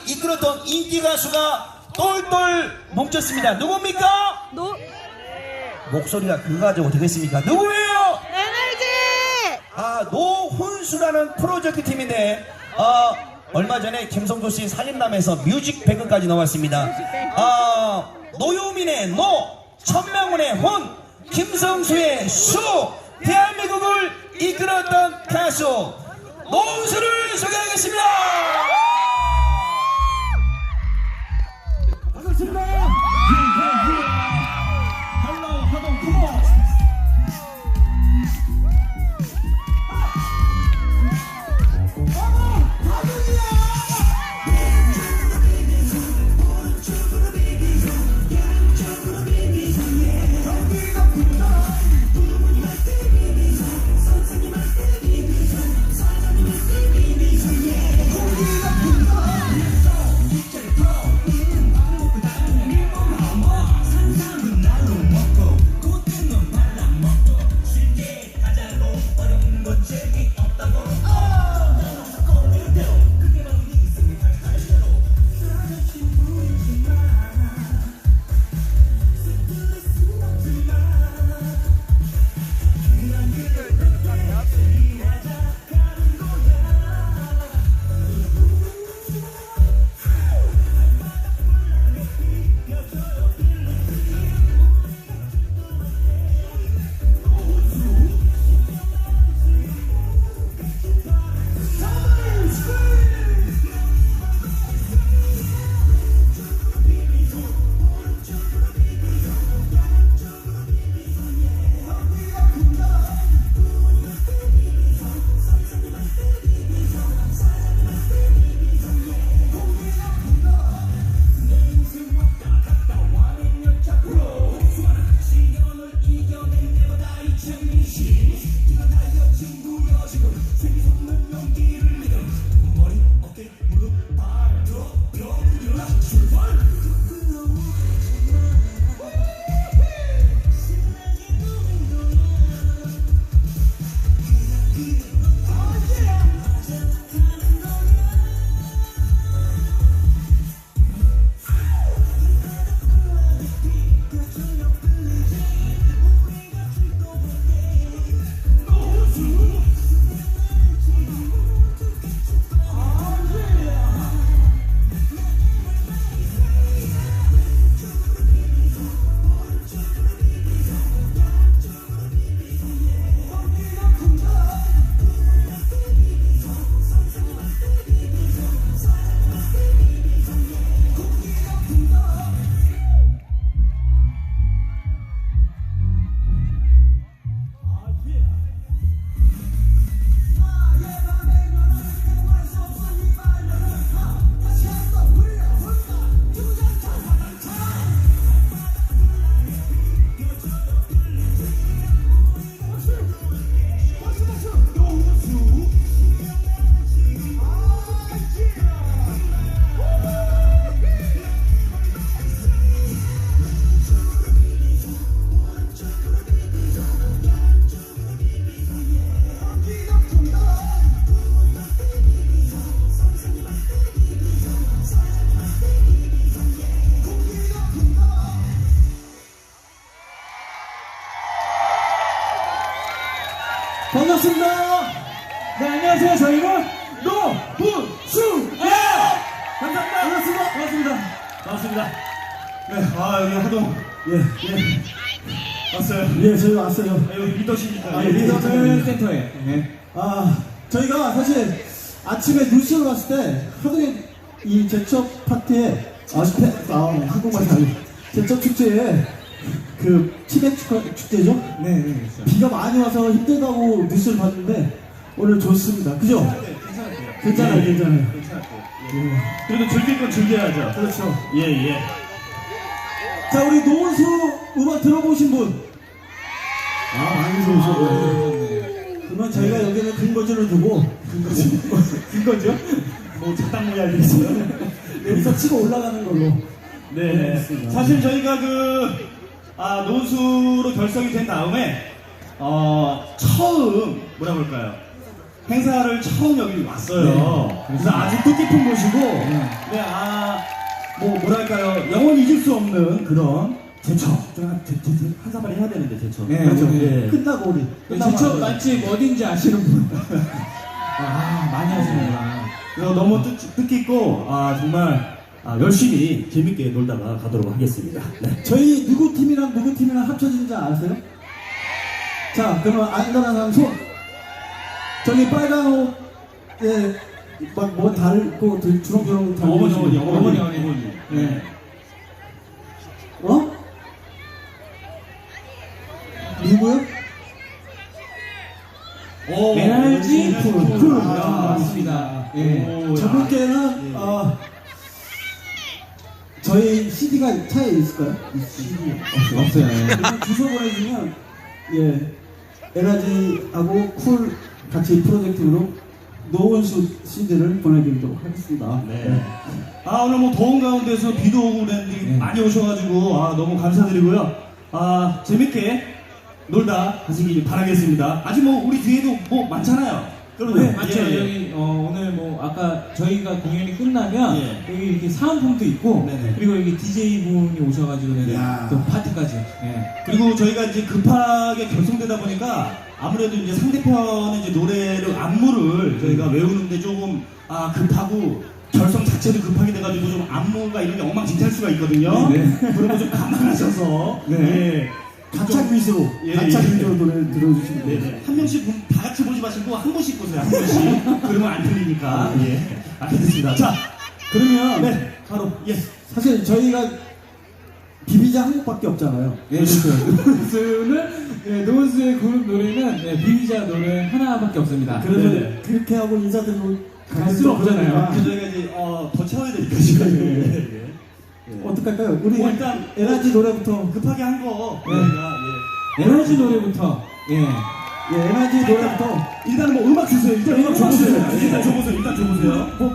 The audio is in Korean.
이끌었던 인기 가수가 똘똘 뭉쳤습니다. 누굽니까? 목소리가 그거 가지고 되겠습니까? 누구예요? NRG! 노훈수라는 프로젝트 팀인데 얼마 전에 김성도 씨 살림남에서 뮤직뱅크까지 나왔습니다. 노유민의 노, 천명훈의 혼, 김성수의 수, 대한민국을 이끌었던 가수 노훈수를 소개하겠습니다. 반갑습니다. 할로 하동 컴온. 반갑습니다. 네, 안녕하세요. 저희는 노훈수예요. 감사합니다. 반갑습니다. 반갑습니다. 반갑습니다. 네, 여기 하동. 왔어요. 예, 저희 왔어요. 여기 리더십이니까. 리더는 센터에. 네. 저희가 사실 아침에 뉴스를 봤을 때 하동의 이 제첩 파티에 한국말 잘 제첩 축제에 그 티벳 축제죠? 네, 그렇죠. 비가 많이 와서 힘들다고 뉴스를 봤는데 오늘 좋습니다. 그죠? 네, 괜찮아요. 괜찮아요. 그래도 즐길 건 즐겨야죠. 그렇죠. 예. 자, 우리 노은수 음악 들어보신 분? 많이 들어오셨네요. 그러면 저희가 여기는 근거지를 두고 근거죠? 뭐 작당 모양이 있어요. 여기서 치고 올라가는 걸로. 네. 사실 저희가 노은수로 결성이 된 다음에 처음 뭐라 그럴까요? 행사를 처음 여기 왔어요. 그래서 아주 뜻깊은 곳이고, 뭐랄까요, 영원히 잊을 수 없는 그런 제첩. 한 사발이 해야 되는데, 제첩. 네, 그렇죠. 네. 예. 끝나고 우리. 제첩 맛집 어딘지 아시는 분? 많이 하시는구나. 그래서 너무 뜻깊고, 정말 열심히 재밌게 놀다가 가도록 하겠습니다. 네. 저희 누구 팀이랑 누구 팀이랑 합쳐진지 아세요? 자, 그러면 안전한 사람 손. 저기 빨간 옷에 막 뭐 달고 주렁주렁 달고 어머니. 네. 어? 누구요? NRG 쿨. 아, 맞습니다. 예. 저분께는 저희 CD가 차에 있을까요? CD 없어요. 그냥 주소 보내주면 에너지하고 쿨 같이 프로젝트로 노원수 CD를 보내드리도록 하겠습니다. 네. 오늘 뭐 더운 가운데서 비도 오고 그랬는데 많이 오셔가지고 너무 감사드리고요. 재밌게 놀다 가시길 바라겠습니다. 아직 뭐 우리 뒤에도 뭐 많잖아요. 그러면 네, 맞죠. 여기 오늘 뭐 아까 저희가 공연이 끝나면 여기 이렇게 사은품도 있고 네네. 그리고 여기 DJ 분이 오셔가지고 야. 또 파티까지. 예. 그리고 저희가 이제 급하게 결성되다 보니까 아무래도 이제 상대편의 이제 노래를 안무를 저희가 외우는데 조금 급하고 결성 자체도 급하게 돼가지고 좀 안무가 이런 게 엉망진창할 수가 있거든요. 그런 거 좀 감안하셔서 가창 위주로 노래 들어주시면 돼요. 네네. 한 명씩 다 같이 보지 마시고 한 분씩 보세요. 한 분씩. 그러면 안 틀리니까. 알겠습니다. 자, 그러면 바로 사실 저희가 비비자 한 곡밖에 없잖아요. 노은수의 그룹 노래는 비비자 노래 하나밖에 없습니다. 그래서 그렇게 하고 인사드리고 갈 수는 없잖아요. 저희가 이제 더 채워야 되니까 시간을. 어떡할까요? 우리 일단 에너지 노래부터 급하게 한 거. 저희가 에너지 노래부터. 에너지 노래부터 일단은 뭐 음악 주세요. 일단 음악 줘보세요. 일단 줘보세요. 뭐